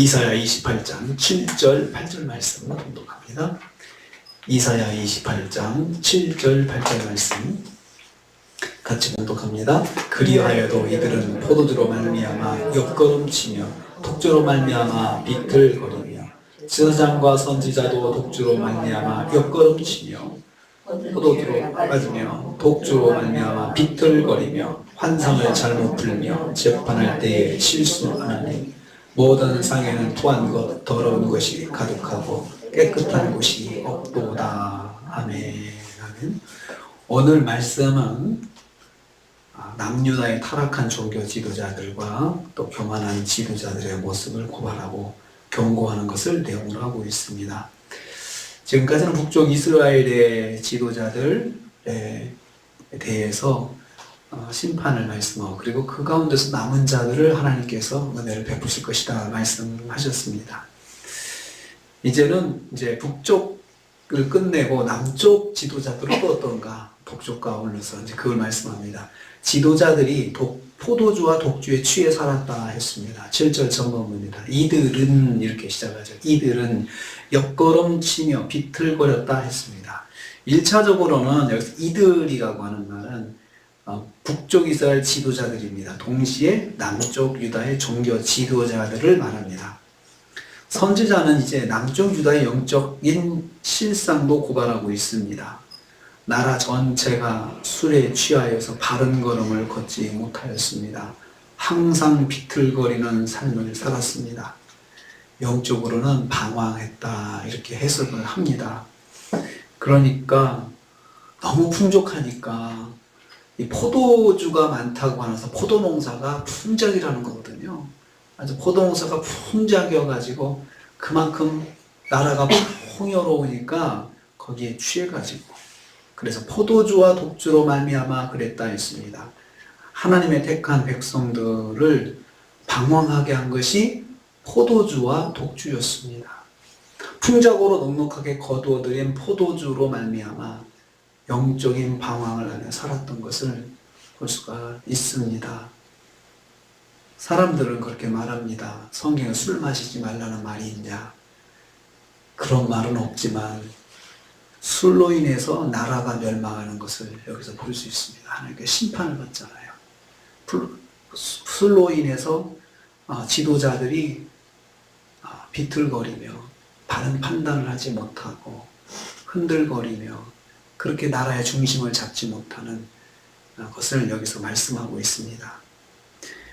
이사야 28장 7절 8절 말씀 봉독합니다. 이사야 28장 7절 8절 말씀 같이 봉독합니다. 그리하여도 이들은 포도주로 말미암아 옆걸음치며 독주로 말미암아 비틀거리며 지사장과 선지자도 독주로 말미암아 옆걸음치며 포도주로 빠지며 독주로 말미암아 비틀거리며 환상을 잘못 풀며 재판할 때에 실수하나니 모든 상에는 토한 것 더러운 것이 가득하고 깨끗한 곳이 없도다. 아멘. 아멘. 오늘 말씀은 남유다의 타락한 종교 지도자들과 또 교만한 지도자들의 모습을 고발하고 경고하는 것을 내용으로 하고 있습니다. 지금까지는 북쪽 이스라엘의 지도자들에 대해서 심판을 말씀하고 그리고 그 가운데서 남은 자들을 하나님께서 은혜를 베푸실 것이다 말씀하셨습니다. 이제는 북쪽을 끝내고 남쪽 지도자들은 또 어떤가? 북쪽과 어울려서 이제 그걸 말씀합니다. 지도자들이 포도주와 독주에 취해 살았다 했습니다. 7절 전문입니다. 이들은 이렇게 시작하죠. 이들은 옆걸음치며 비틀거렸다 했습니다. 1차적으로는 여기서 이들이라고 하는 말은 북쪽 이스라엘 지도자들입니다. 동시에 남쪽 유다의 종교 지도자들을 말합니다. 선지자는 이제 남쪽 유다의 영적인 실상도 고발하고 있습니다. 나라 전체가 술에 취하여서 바른 걸음을 걷지 못하였습니다. 항상 비틀거리는 삶을 살았습니다. 영적으로는 방황했다 이렇게 해석을 합니다. 그러니까 너무 풍족하니까 이 포도주가 많다고 하면서 포도농사가 풍작이라는 거거든요. 아주 포도농사가 풍작이어가지고 그만큼 나라가 풍요로우니까 거기에 취해가지고 그래서 포도주와 독주로 말미암아 그랬다 했습니다. 하나님의 택한 백성들을 방황하게 한 것이 포도주와 독주였습니다. 풍작으로 넉넉하게 거두어들인 포도주로 말미암아 영적인 방황을 하며 살았던 것을 볼 수가 있습니다. 사람들은 그렇게 말합니다. 성경에 술 마시지 말라는 말이 있냐? 그런 말은 없지만 술로 인해서 나라가 멸망하는 것을 여기서 볼 수 있습니다. 하나님께 심판을 받잖아요. 술로 인해서 지도자들이 비틀거리며 바른 판단을 하지 못하고 흔들거리며 그렇게 나라의 중심을 잡지 못하는 것을 여기서 말씀하고 있습니다.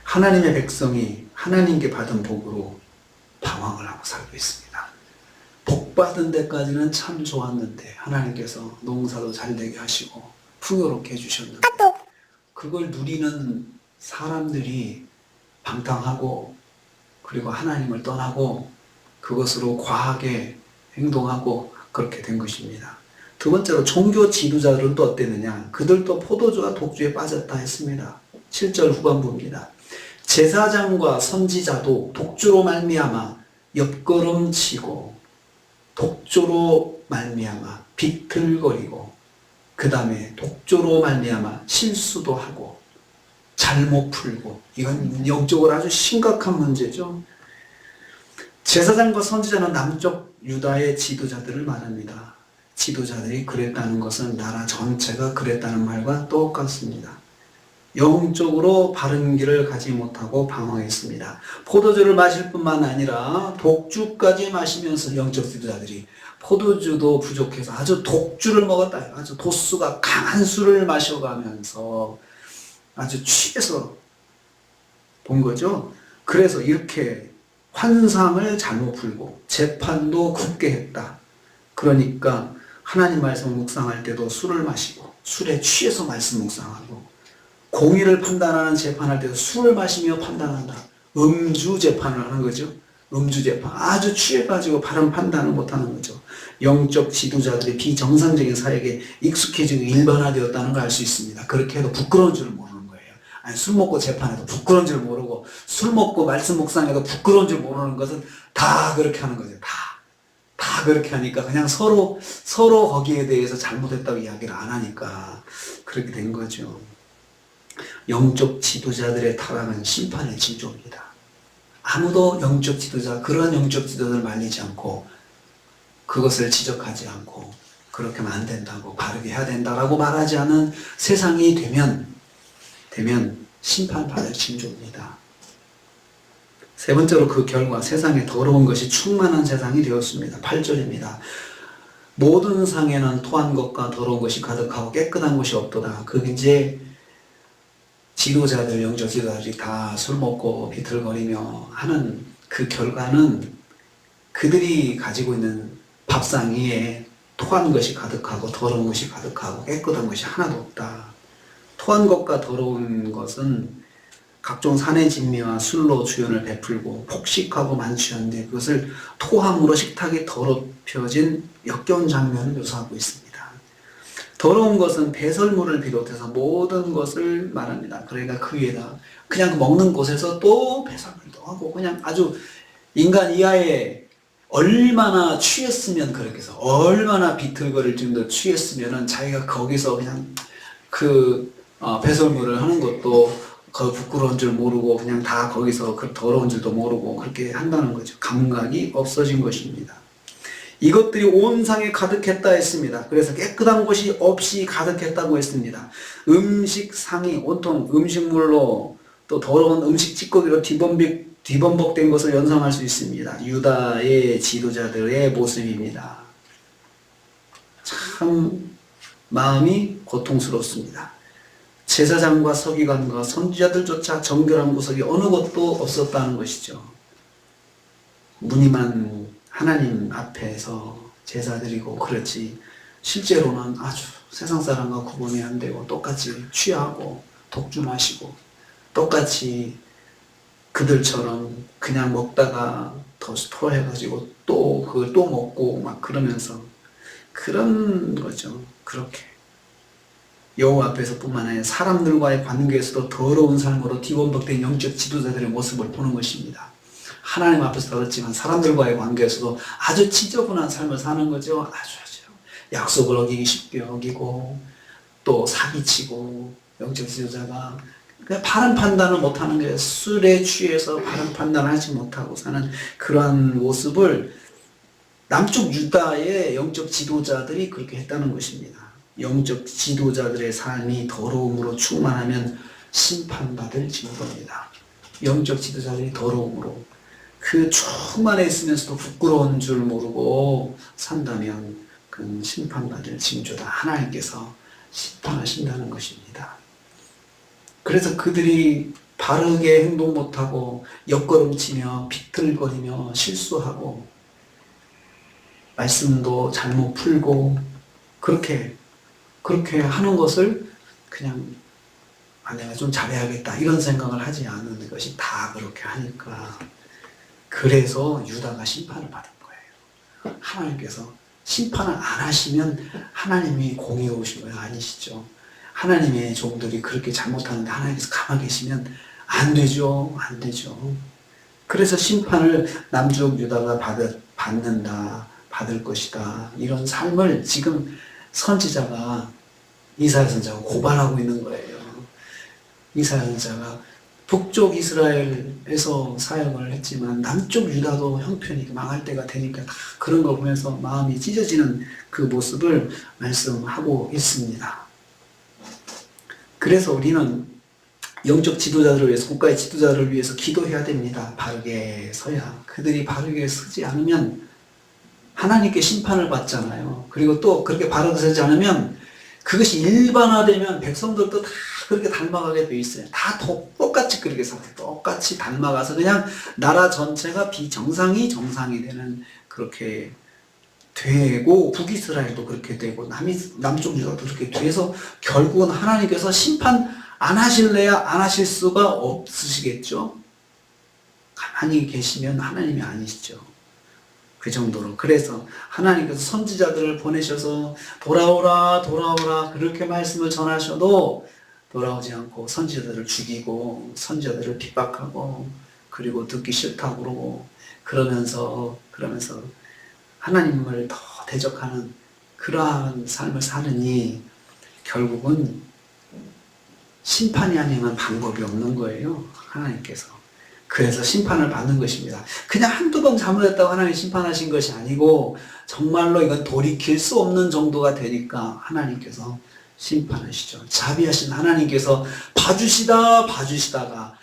하나님의 백성이 하나님께 받은 복으로 방황을 하고 살고 있습니다. 복 받은 데까지는 참 좋았는데 하나님께서 농사도 잘 되게 하시고 풍요롭게 해주셨는데 그걸 누리는 사람들이 방탕하고 그리고 하나님을 떠나고 그것으로 과하게 행동하고 그렇게 된 것입니다. 두 번째로 종교 지도자들은 또 어땠느냐? 그들도 포도주와 독주에 빠졌다 했습니다. 7절 후반부입니다. 제사장과 선지자도 독주로 말미암아 옆걸음치고 독주로 말미암아 비틀거리고 그 다음에 독주로 말미암아 실수도 하고 잘못 풀고 이건 영적으로 아주 심각한 문제죠. 제사장과 선지자는 남쪽 유다의 지도자들을 말합니다. 지도자들이 그랬다는 것은 나라 전체가 그랬다는 말과 똑같습니다. 영적으로 바른 길을 가지 못하고 방황했습니다. 포도주를 마실 뿐만 아니라 독주까지 마시면서 영적 지도자들이 포도주도 부족해서 아주 독주를 먹었다. 아주 도수가 강한 술을 마셔가면서 아주 취해서 본 거죠. 그래서 이렇게 환상을 잘못 풀고 재판도 굳게 했다. 그러니까 하나님 말씀을 묵상할 때도 술을 마시고 술에 취해서 말씀 묵상하고 공의를 판단하는 재판할 때도 술을 마시며 판단한다. 음주 재판을 하는 거죠. 음주 재판. 아주 취해가지고 바른 판단을 못하는 거죠. 영적 지도자들이 비정상적인 사역에 익숙해지고 일반화되었다는 걸 알 수 있습니다. 그렇게 해도 부끄러운 줄을 모르는 거예요. 아니, 술 먹고 재판해도 부끄러운 줄 모르고 술 먹고 말씀 묵상해도 부끄러운 줄 모르는 것은 다 그렇게 하는 거죠. 다 그렇게 하니까 그냥 서로 거기에 대해서 잘못했다고 이야기를 안 하니까 그렇게 된 거죠. 영적 지도자들의 타락은 심판의 징조입니다. 아무도 영적 지도자, 그런 영적 지도자를 말리지 않고 그것을 지적하지 않고 그렇게 하면 안 된다고, 바르게 해야 된다라고 말하지 않은 세상이 되면 심판받을 징조입니다. 세 번째로 그 결과, 세상에 더러운 것이 충만한 세상이 되었습니다. 8절입니다. 모든 상에는 토한 것과 더러운 것이 가득하고 깨끗한 것이 없도다. 그 이제 지도자들, 영적 지도자들이 다 술 먹고 비틀거리며 하는 그 결과는 그들이 가지고 있는 밥상 위에 토한 것이 가득하고 더러운 것이 가득하고 깨끗한 것이 하나도 없다. 토한 것과 더러운 것은 각종 산의 진미와 술로 주연을 베풀고 폭식하고 만취한데 그것을 토함으로 식탁이 더럽혀진 역겨운 장면을 묘사하고 있습니다. 더러운 것은 배설물을 비롯해서 모든 것을 말합니다. 그러니까 그 위에다 그냥 먹는 곳에서 또 배설물도 하고 그냥 아주 인간 이하에 얼마나 취했으면 그렇게 해서 얼마나 비틀거릴 정도 취했으면은 자기가 거기서 그냥 배설물을 하는 것도 그 부끄러운 줄 모르고 그냥 다 거기서 그 더러운 줄도 모르고 그렇게 한다는 거죠. 감각이 없어진 것입니다. 이것들이 온 상에 가득했다 했습니다. 그래서 깨끗한 곳이 없이 가득했다고 했습니다. 음식 상이 온통 음식물로 또 더러운 음식 찌꺼기로 뒤범벅된 것을 연상할 수 있습니다. 유다의 지도자들의 모습입니다. 참 마음이 고통스럽습니다. 제사장과 서기관과 선지자들조차 정결한 구석이 어느 것도 없었다는 것이죠. 무늬만 하나님 앞에서 제사드리고 그렇지 실제로는 아주 세상 사람과 구분이 안 되고 똑같이 취하고 독주 마시고 똑같이 그들처럼 그냥 먹다가 더 토해가지고 또 그걸 또 먹고 막 그러면서 그런 거죠. 그렇게 여호와 앞에서 뿐만 아니라 사람들과의 관계에서도 더러운 삶으로 뒤범벅된 영적 지도자들의 모습을 보는 것입니다. 하나님 앞에서 그렇지만 사람들과의 관계에서도 아주 지저분한 삶을 사는 거죠. 아주 약속을 어기기 쉽게 어기고 또 사기치고 영적 지도자가 바른 판단을 못하는 거예요. 술에 취해서 바른 판단을 하지 못하고 사는 그러한 모습을 남쪽 유다의 영적 지도자들이 그렇게 했다는 것입니다. 영적 지도자들의 삶이 더러움으로 충만하면 심판받을 징조입니다. 영적 지도자들이 더러움으로 그 충만해 있으면서도 부끄러운 줄 모르고 산다면 그건 심판받을 징조다. 하나님께서 심판하신다는 것입니다. 그래서 그들이 바르게 행동 못하고 옆걸음치며 비틀거리며 실수하고 말씀도 잘못 풀고 그렇게 하는 것을 그냥 내가 좀 잘해야겠다 이런 생각을 하지 않는 것이 다 그렇게 하니까 그래서 유다가 심판을 받은 거예요. 하나님께서 심판을 안 하시면 하나님이 공의로우신 거예요? 아니시죠. 하나님의 종들이 그렇게 잘못하는데 하나님께서 가만히 계시면 안 되죠. 안 되죠. 그래서 심판을 남쪽 유다가 받을 것이다. 이런 삶을 지금 선지자가 이사야 선지자가 고발하고 있는 거예요. 이사야 선지자가 북쪽 이스라엘에서 사역을 했지만 남쪽 유다도 형편이 망할 때가 되니까 다 그런 걸 보면서 마음이 찢어지는 그 모습을 말씀하고 있습니다. 그래서 우리는 영적 지도자들을 위해서, 국가의 지도자를 위해서 기도해야 됩니다. 바르게 서야. 그들이 바르게 서지 않으면 하나님께 심판을 받잖아요. 그리고 또 그렇게 바르게 서지 않으면 그것이 일반화되면 백성들도 다 그렇게 닮아가게 돼 있어요. 다 똑같이 그렇게 살아요. 똑같이 닮아가서 그냥 나라 전체가 비정상이 정상이 되는 그렇게 되고 북이스라엘도 그렇게 되고 남쪽 유다도 그렇게 돼서 결국은 하나님께서 심판 안 하실래야 안 하실 수가 없으시겠죠. 가만히 계시면 하나님이 아니시죠. 그 정도로. 그래서 하나님께서 선지자들을 보내셔서 돌아오라 그렇게 말씀을 전하셔도 돌아오지 않고 선지자들을 죽이고 선지자들을 핍박하고 그리고 듣기 싫다고 그러고 그러면서 하나님을 더 대적하는 그러한 삶을 사느니 결국은 심판이 아니면 방법이 없는 거예요. 하나님께서. 그래서 심판을 받는 것입니다. 그냥 한두 번 잘못했다고 하나님 심판하신 것이 아니고 정말로 이건 돌이킬 수 없는 정도가 되니까 하나님께서 심판하시죠. 자비하신 하나님께서 봐주시다가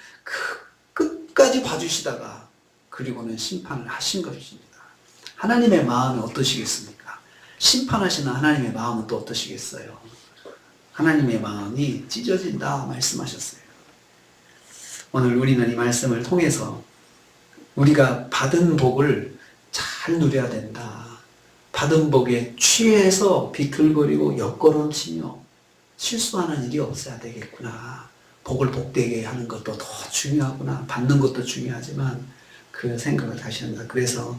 끝까지 봐주시다가 그리고는 심판을 하신 것입니다. 하나님의 마음이 어떠시겠습니까? 심판하시는 하나님의 마음은 또 어떠시겠어요? 하나님의 마음이 찢어진다 말씀하셨어요. 오늘 우리는 이 말씀을 통해서 우리가 받은 복을 잘 누려야 된다. 받은 복에 취해서 비틀거리고 옆걸음치며 실수하는 일이 없어야 되겠구나. 복을 복되게 하는 것도 더 중요하구나. 받는 것도 중요하지만 그 생각을 다시 한다. 그래서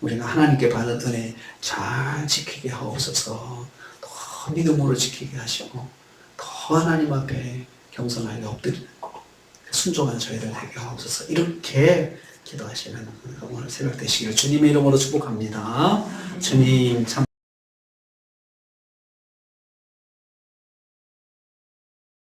우리가 하나님께 받은 은혜 잘 지키게 하옵소서. 더 믿음으로 지키게 하시고 더 하나님 앞에 겸손하게 엎드리는 순종하는 저희들 되게 하옵소서. 이렇게 기도하시는 오늘 새벽 되시기를 주님의 이름으로 축복합니다. 주님 참